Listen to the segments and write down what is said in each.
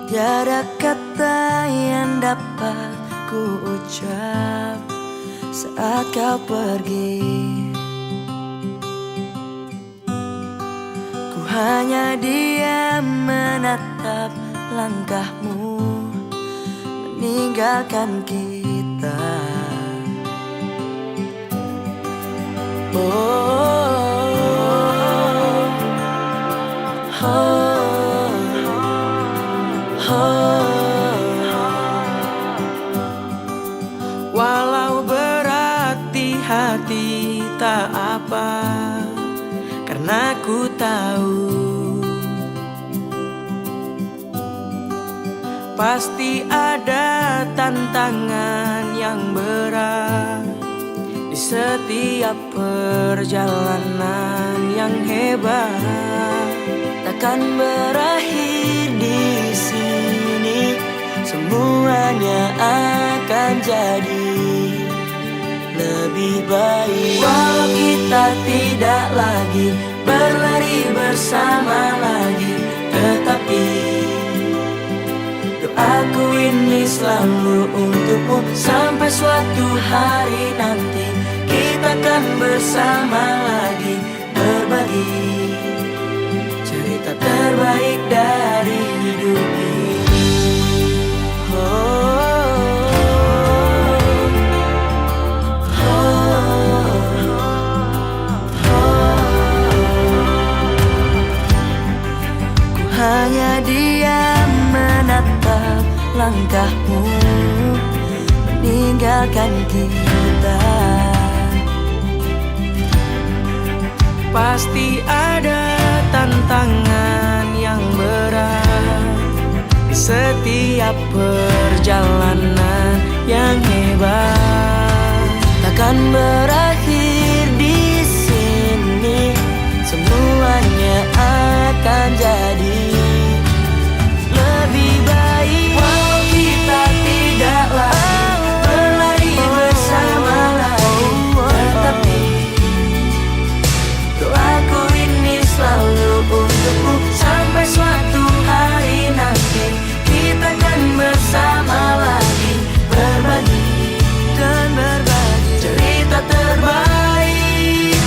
Tiada kata yang dapat ku ucap saat kau pergi. Ku hanya diam menatap langkahmu meninggalkan kita. Walau berat di hati tak apa, karena ku tahu pasti ada tantangan yang berat di setiap perjalanan yang hebat. Takkan berakhir di sini, semuanya akan jadi lebih baik. Walau kita tidak lagi berlari bersama lagi, tetapi doaku ini selalu untukmu. Sampai suatu hari nanti kita akan bersama lagi, berbagi cerita terbaik dari hidup ini. Ku hanya diam menatap langkahmu meninggalkan kita. Pasti ada tantangan yang berat di setiap perjalanan yang hebat. Takkan berakhir di sini, semuanya akan jadi lebih baik. Walau kita tidak lagi berlari bersama lagi, tetapi doaku ini selalu untukmu. Sampai suatu hari nanti kita akan bersama lagi, berbagi dan berbagi cerita terbaik.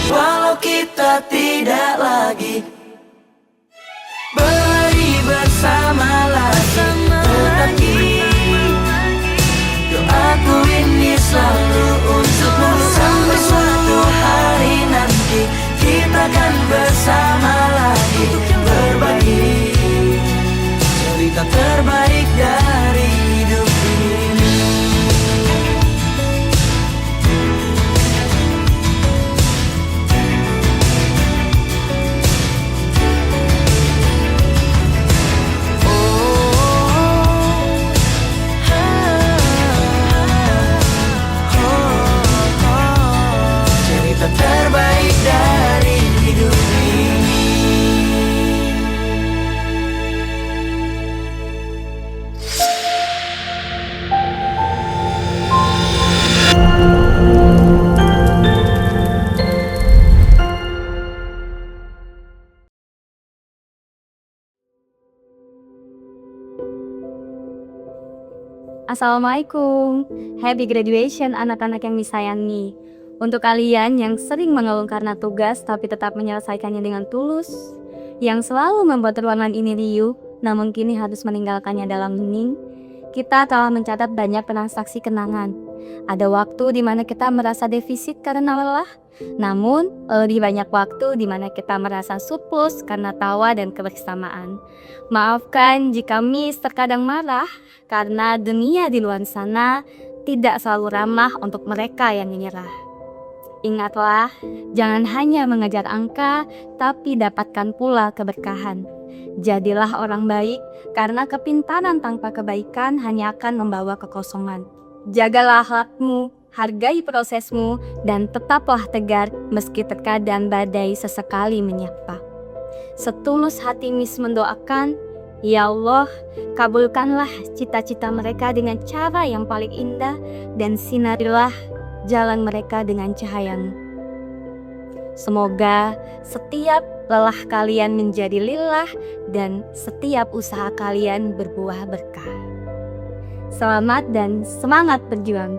Walau kita tidak lagi berlari bersama lagi, tetapi doaku ini selalu untukmu. Sampai suatu hari nanti kita akan bersama lagi, berbagi cerita terbaik dari hidup ini. Cerita terbaik dari hidup ini. Assalamualaikum, happy graduation anak-anak yang disayangi. Untuk kalian yang sering mengeluh karena tugas tapi tetap menyelesaikannya dengan tulus, yang selalu membuat ruangan ini riuh namun kini harus meninggalkannya dalam hening, kita telah mencatat banyak transaksi kenangan. Ada waktu di mana kita merasa defisit karena lelah, namun lebih banyak waktu di mana kita merasa surplus karena tawa dan kebersamaan. Maafkan jika Miss terkadang marah, karena dunia di luar sana tidak selalu ramah untuk mereka yang menyerah. Ingatlah, jangan hanya mengejar angka, tapi dapatkan pula keberkahan. Jadilah orang baik, karena kepintaran tanpa kebaikan hanya akan membawa kekosongan. Jagalah akhlakmu, hargai prosesmu, dan tetaplah tegar meski terkadang badai sesekali menyapa. Setulus hati Miss mendoakan, ya Allah, kabulkanlah cita-cita mereka dengan cara yang paling indah dan sinarilah jalan mereka dengan cahaya-Mu. Semoga setiap lelah kalian menjadi lilah dan setiap usaha kalian berbuah berkah. Selamat dan semangat berjuang.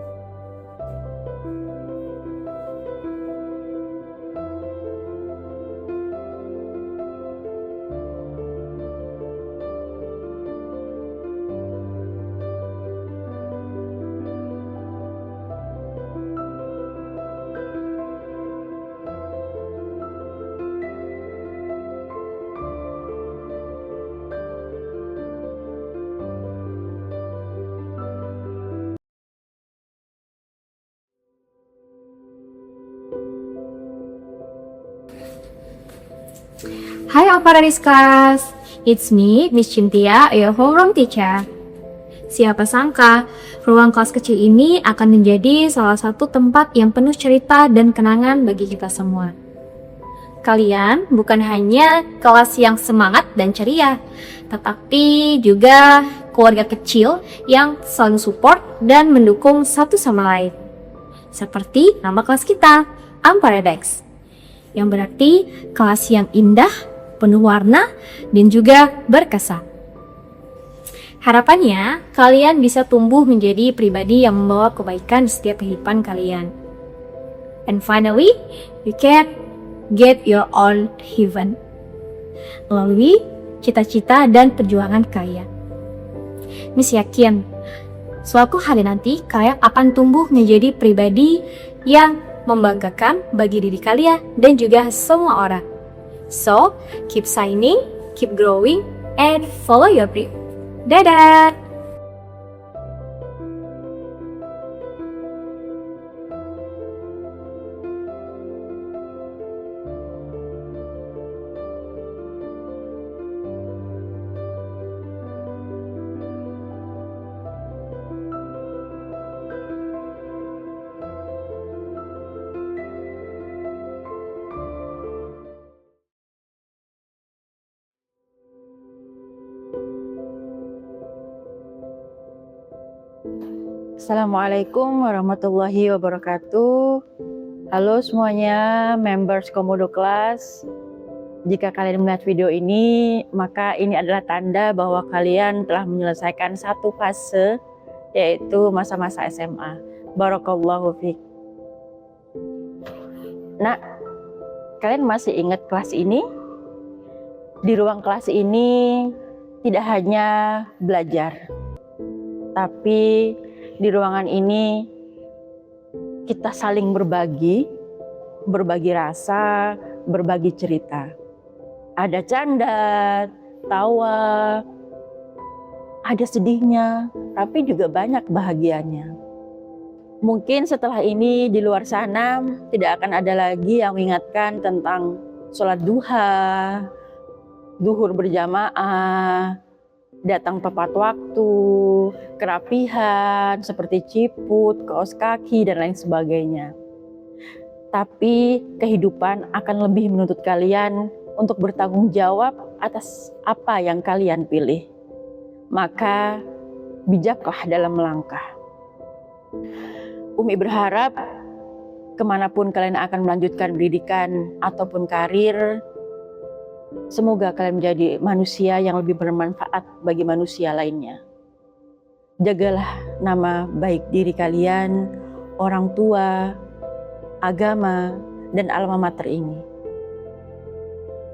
Hi Alpararis class, it's me, Miss Cynthia, your homeroom teacher. Siapa sangka, ruang kelas kecil ini akan menjadi salah satu tempat yang penuh cerita dan kenangan bagi kita semua. Kalian bukan hanya kelas yang semangat dan ceria, tetapi juga keluarga kecil yang saling support dan mendukung satu sama lain. Seperti nama kelas kita, Amparadex, yang berarti kelas yang indah, penuh warna, dan juga berkesan. Harapannya, kalian bisa tumbuh menjadi pribadi yang membawa kebaikan di setiap kehidupan kalian. And finally, you can get your own heaven melalui cita-cita dan perjuangan kalian. Miss yakin, suatu hari nanti kalian akan tumbuh menjadi pribadi yang membanggakan bagi diri kalian dan juga semua orang. So, keep shining, keep growing, and follow your dream. Dadah! Assalamualaikum warahmatullahi wabarakatuh. Halo semuanya, members Komodo Class. Jika kalian melihat video ini, maka ini adalah tanda bahwa kalian telah menyelesaikan satu fase, yaitu masa-masa SMA. Barakallahu fiik. Nah, kalian masih ingat kelas ini? Di ruang kelas ini tidak hanya belajar, tapi di ruangan ini kita saling berbagi rasa, berbagi cerita. Ada canda, tawa, ada sedihnya, tapi juga banyak bahagianya. Mungkin setelah ini di luar sana tidak akan ada lagi yang mengingatkan tentang sholat duha, zuhur berjamaah, datang tepat waktu, kerapihan seperti ciput, kaos kaki, dan lain sebagainya. Tapi kehidupan akan lebih menuntut kalian untuk bertanggung jawab atas apa yang kalian pilih. Maka bijaklah dalam melangkah. Umi berharap kemanapun kalian akan melanjutkan pendidikan ataupun karir, semoga kalian menjadi manusia yang lebih bermanfaat bagi manusia lainnya. Jagalah nama baik diri kalian, orang tua, agama, dan alma mater ini.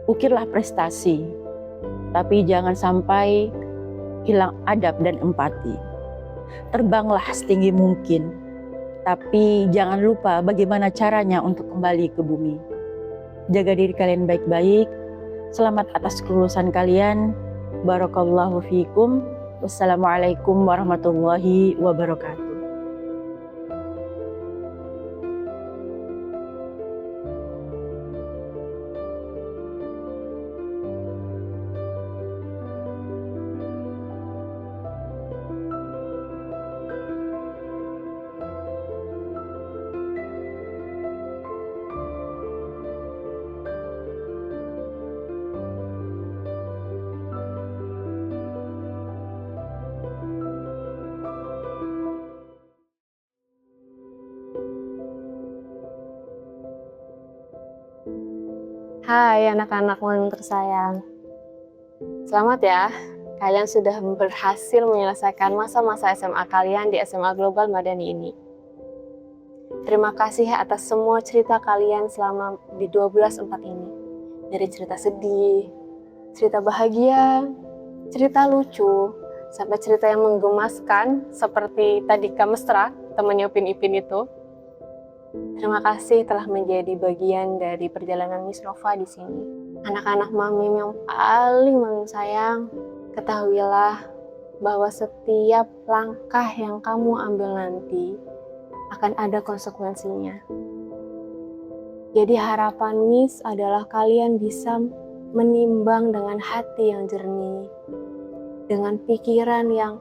Ukirlah prestasi, tapi jangan sampai hilang adab dan empati. Terbanglah setinggi mungkin, tapi jangan lupa bagaimana caranya untuk kembali ke bumi. Jaga diri kalian baik-baik. Selamat atas kelulusan kalian. Barakallahu fiikum. Wassalamualaikum warahmatullahi wabarakatuh. Hai anak-anak yang tersayang. Selamat ya, kalian sudah berhasil menyelesaikan masa-masa SMA kalian di SMA Global Madani ini. Terima kasih atas semua cerita kalian selama di 12/4 ini. Dari cerita sedih, cerita bahagia, cerita lucu, sampai cerita yang menggemaskan seperti tadi Kamestra, temannya Upin Ipin itu. Terima kasih telah menjadi bagian dari perjalanan Miss Nova di sini. Anak-anak Mamim yang paling Mamim sayang, ketahuilah bahwa setiap langkah yang kamu ambil nanti akan ada konsekuensinya. Jadi harapan Miss adalah kalian bisa menimbang dengan hati yang jernih, dengan pikiran yang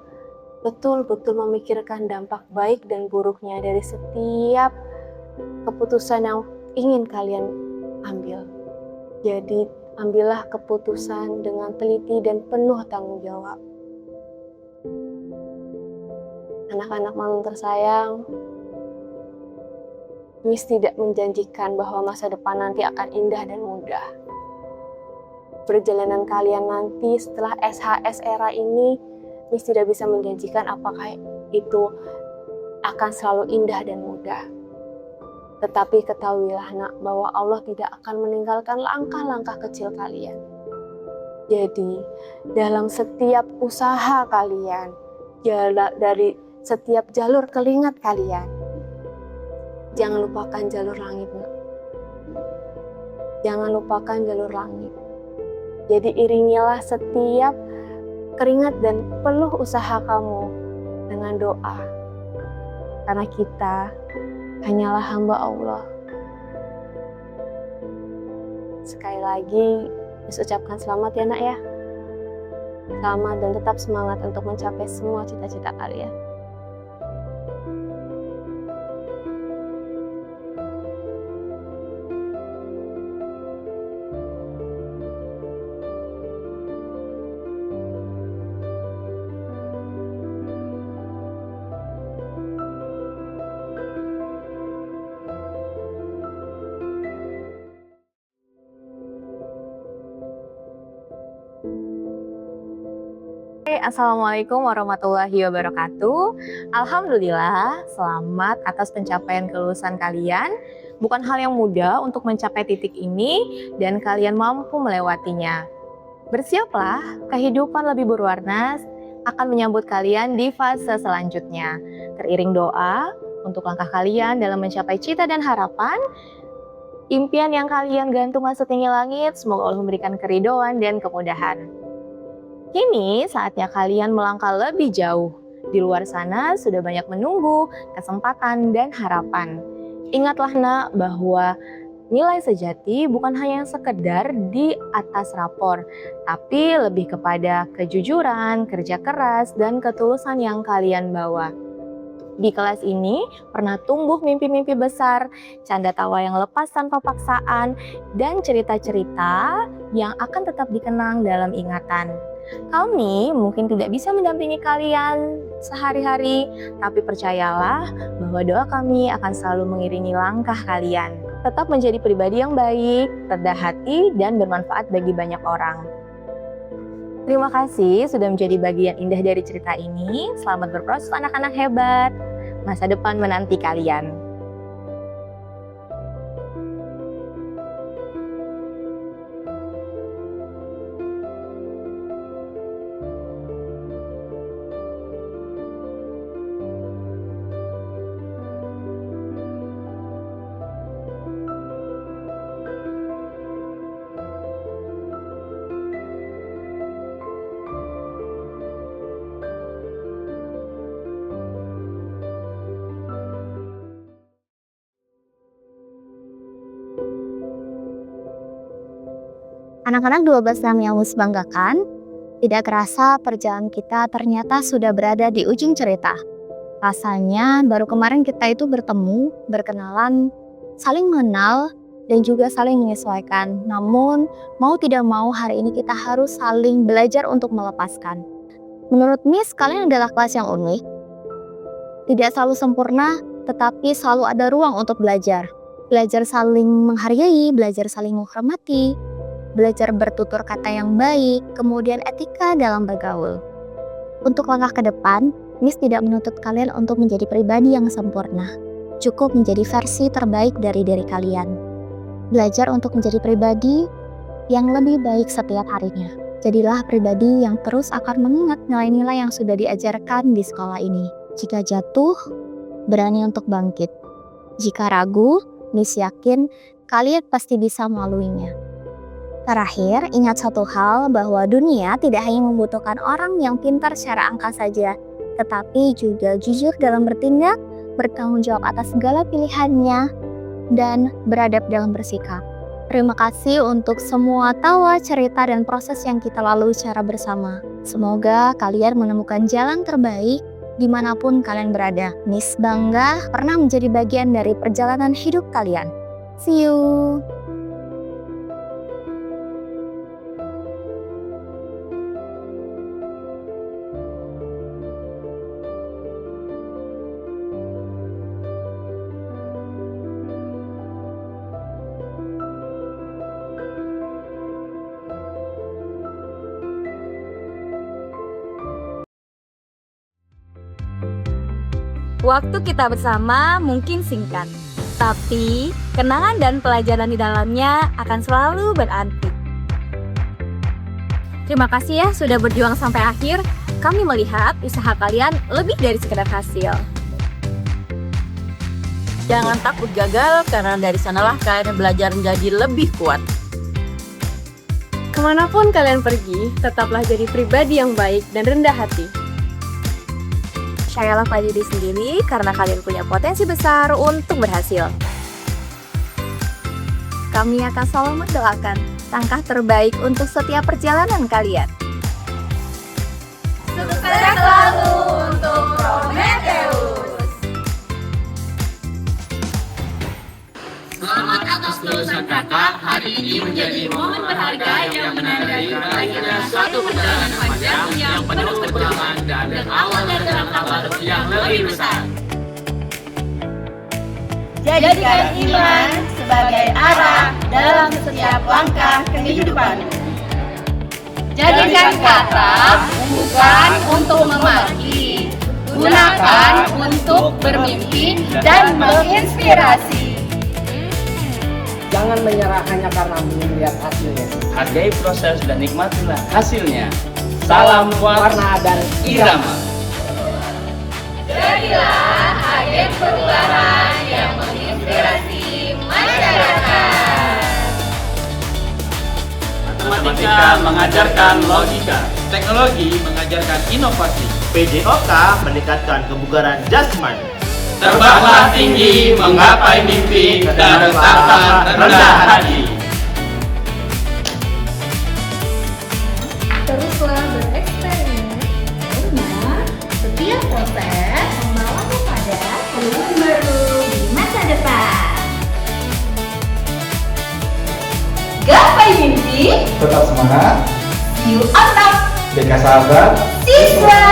betul-betul memikirkan dampak baik dan buruknya dari setiap keputusan yang ingin kalian ambil. Jadi ambillah keputusan dengan teliti dan penuh tanggung jawab. Anak-anak Mamim tersayang, Miss tidak menjanjikan bahwa masa depan nanti akan indah dan mudah. Perjalanan kalian nanti setelah SHS era ini, Miss tidak bisa menjanjikan apakah itu akan selalu indah dan mudah. Tetapi ketahuilah nak, bahwa Allah tidak akan meninggalkan langkah-langkah kecil kalian. Jadi, dalam setiap usaha kalian, dari setiap jalur keringat kalian, jangan lupakan jalur langit, nak. Jangan lupakan jalur langit. Jadi iringilah setiap keringat dan peluh usaha kamu dengan doa. Karena kita hanyalah hamba Allah. Sekali lagi, ucapkan selamat ya nak ya. Selamat dan tetap semangat untuk mencapai semua cita-cita kalian. Assalamualaikum warahmatullahi wabarakatuh. Alhamdulillah, selamat atas pencapaian kelulusan kalian. Bukan hal yang mudah untuk mencapai titik ini dan kalian mampu melewatinya. Bersiaplah, kehidupan lebih berwarna akan menyambut kalian di fase selanjutnya. Teriring doa untuk langkah kalian dalam mencapai cita dan harapan. Impian yang kalian gantung setinggi langit, semoga Allah memberikan keridhaan dan kemudahan. Kini saatnya kalian melangkah lebih jauh. Di luar sana sudah banyak menunggu, kesempatan dan harapan. Ingatlah nak bahwa nilai sejati bukan hanya sekedar di atas rapor, tapi lebih kepada kejujuran, kerja keras, dan ketulusan yang kalian bawa. Di kelas ini pernah tumbuh mimpi-mimpi besar, canda tawa yang lepas tanpa paksaan, dan cerita-cerita yang akan tetap dikenang dalam ingatan. Kami mungkin tidak bisa mendampingi kalian sehari-hari, tapi percayalah bahwa doa kami akan selalu mengiringi langkah kalian. Tetap menjadi pribadi yang baik, rendah hati, dan bermanfaat bagi banyak orang. Terima kasih sudah menjadi bagian indah dari cerita ini. Selamat berproses anak-anak hebat. Masa depan menanti kalian. Anak-anak 12 yang Mus banggakan, tidak kerasa perjalanan kita ternyata sudah berada di ujung cerita. Rasanya baru kemarin kita itu bertemu, berkenalan, saling mengenal, dan juga saling menyesuaikan. Namun, mau tidak mau hari ini kita harus saling belajar untuk melepaskan. Menurut Miss, kalian adalah kelas yang unik. Tidak selalu sempurna, tetapi selalu ada ruang untuk belajar. Belajar saling menghargai, belajar saling menghormati, belajar bertutur kata yang baik, kemudian etika dalam bergaul. Untuk langkah ke depan, Miss tidak menuntut kalian untuk menjadi pribadi yang sempurna. Cukup menjadi versi terbaik dari diri kalian. Belajar untuk menjadi pribadi yang lebih baik setiap harinya. Jadilah pribadi yang terus akan mengingat nilai-nilai yang sudah diajarkan di sekolah ini. Jika jatuh, berani untuk bangkit. Jika ragu, Miss yakin kalian pasti bisa melaluinya. Terakhir, ingat satu hal bahwa dunia tidak hanya membutuhkan orang yang pintar secara angka saja, tetapi juga jujur dalam bertindak, bertanggung jawab atas segala pilihannya, dan beradab dalam bersikap. Terima kasih untuk semua tawa, cerita, dan proses yang kita lalui secara bersama. Semoga kalian menemukan jalan terbaik dimanapun kalian berada. Miss bangga pernah menjadi bagian dari perjalanan hidup kalian. See you! Waktu kita bersama mungkin singkat, tapi kenangan dan pelajaran di dalamnya akan selalu berarti. Terima kasih ya sudah berjuang sampai akhir. Kami melihat usaha kalian lebih dari sekedar hasil. Jangan takut gagal, karena dari sanalah kalian belajar menjadi lebih kuat. Kemanapun kalian pergi, tetaplah jadi pribadi yang baik dan rendah hati. Percayalah pada diri sendiri karena kalian punya potensi besar untuk berhasil. Kami akan selalu mendoakan langkah terbaik untuk setiap perjalanan kalian. Sukses selalu untuk Prometheus! Selamat atas kelulusan kakak. Hari ini menjadi momen berharga yang menandai berakhirnya suatu perjalanan panjang yang penuh perjuangan dan awal dari langkah baru yang lebih besar. Jadikan iman sebagai arah dalam setiap langkah kehidupanmu. Jadikan kata bukan untuk memaki, gunakan untuk bermimpi dan menginspirasi. Jangan menyerah hanya karena belum melihat hasilnya. Hargai proses dan nikmatilah hasilnya. Salam warna dan irama. Jadilah agen perubahan yang menginspirasi masyarakat. Matematika mengajarkan logika. Teknologi mengajarkan inovasi. PJOK meningkatkan kebugaran jasmani. Terbanglah tinggi, menggapai mimpi, dan tetaplah rendah hati. Teruslah bereksperimen, karena setiap proses membawamu pada peluang baru di masa depan. Gapai mimpi, Tetap semangat, you on top, jaga sahabat, siswa.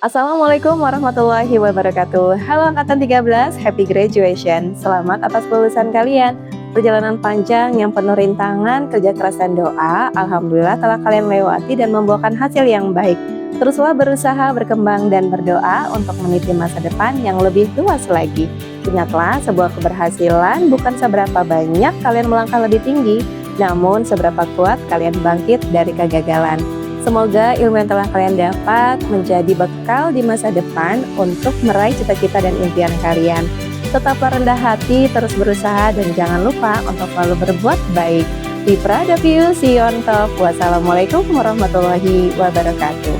Assalamualaikum warahmatullahi wabarakatuh. Halo Angkatan 13, Happy Graduation. Selamat atas kelulusan kalian. Perjalanan panjang yang penuh rintangan, kerja keras dan doa, alhamdulillah telah kalian lewati dan membuahkan hasil yang baik. Teruslah berusaha, berkembang, dan berdoa untuk meniti masa depan yang lebih luas lagi. Ingatlah, sebuah keberhasilan bukan seberapa banyak kalian melangkah lebih tinggi, namun seberapa kuat kalian bangkit dari kegagalan. Semoga ilmu yang telah kalian dapat menjadi bekal di masa depan untuk meraih cita-cita dan impian kalian. Tetaplah rendah hati, terus berusaha, dan jangan lupa untuk selalu berbuat baik. Be proud of you, see you on top. Wassalamualaikum warahmatullahi wabarakatuh.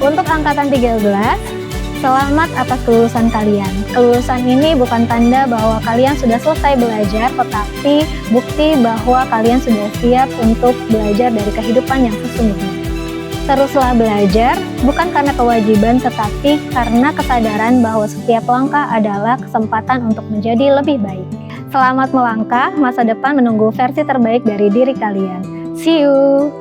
Untuk Angkatan 13, selamat atas kelulusan kalian. Kelulusan ini bukan tanda bahwa kalian sudah selesai belajar, tetapi bukti bahwa kalian sudah siap untuk belajar dari kehidupan yang sesungguhnya. Teruslah belajar, bukan karena kewajiban, tetapi karena kesadaran bahwa setiap langkah adalah kesempatan untuk menjadi lebih baik. Selamat melangkah, masa depan menunggu versi terbaik dari diri kalian. See you!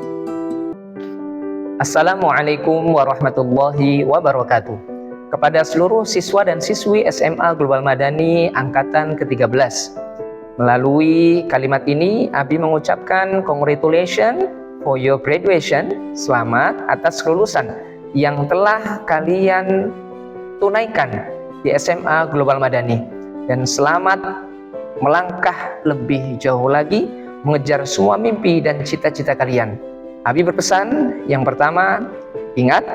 Assalamualaikum warahmatullahi wabarakatuh. kepada seluruh siswa dan siswi SMA Global Madani Angkatan ke-13. Melalui kalimat ini, Abi mengucapkan congratulations for your graduation, selamat atas kelulusan yang telah kalian tunaikan di SMA Global Madani. Dan selamat melangkah lebih jauh lagi, mengejar semua mimpi dan cita-cita kalian. Abi berpesan, yang pertama, ingat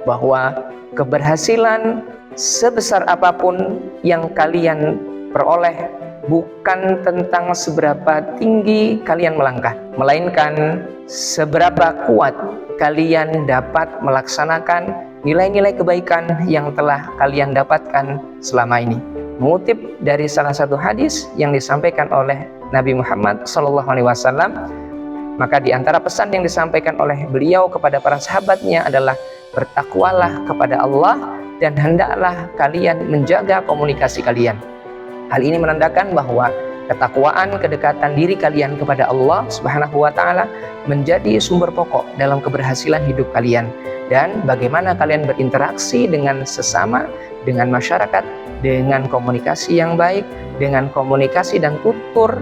bahwa keberhasilan sebesar apapun yang kalian peroleh bukan tentang seberapa tinggi kalian melangkah, melainkan seberapa kuat kalian dapat melaksanakan nilai-nilai kebaikan yang telah kalian dapatkan selama ini. Mengutip dari salah satu hadis yang disampaikan oleh Nabi Muhammad SAW, maka di antara pesan yang disampaikan oleh beliau kepada para sahabatnya adalah bertakwalah kepada Allah dan hendaklah kalian menjaga komunikasi kalian. Hal ini menandakan bahwa ketakwaan, kedekatan diri kalian kepada Allah Subhanahu wa Ta'ala menjadi sumber pokok dalam keberhasilan hidup kalian, dan bagaimana kalian berinteraksi dengan sesama, dengan masyarakat, dengan komunikasi yang baik, dengan komunikasi dan tutur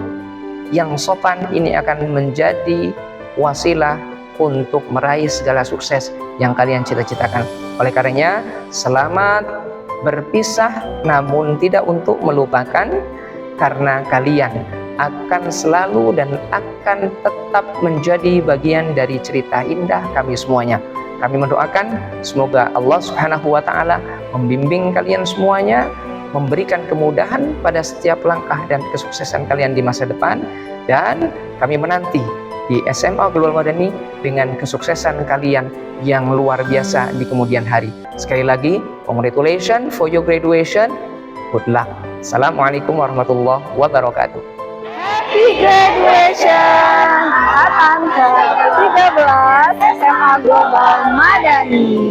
yang sopan, ini akan menjadi wasilah untuk meraih segala sukses yang kalian cita-citakan. Oleh karenanya, selamat berpisah namun tidak untuk melupakan, karena kalian akan selalu dan akan tetap menjadi bagian dari cerita indah kami semuanya. Kami mendoakan semoga Allah Subhanahu wa Ta'ala membimbing kalian semuanya, memberikan kemudahan pada setiap langkah dan kesuksesan kalian di masa depan, dan kami menanti di SMA Global Madani dengan kesuksesan kalian yang luar biasa di kemudian hari. Sekali lagi, congratulations for your graduation. Good luck. Assalamualaikum warahmatullahi wabarakatuh. Happy graduation angkatan ke-13 SMA Global Madani.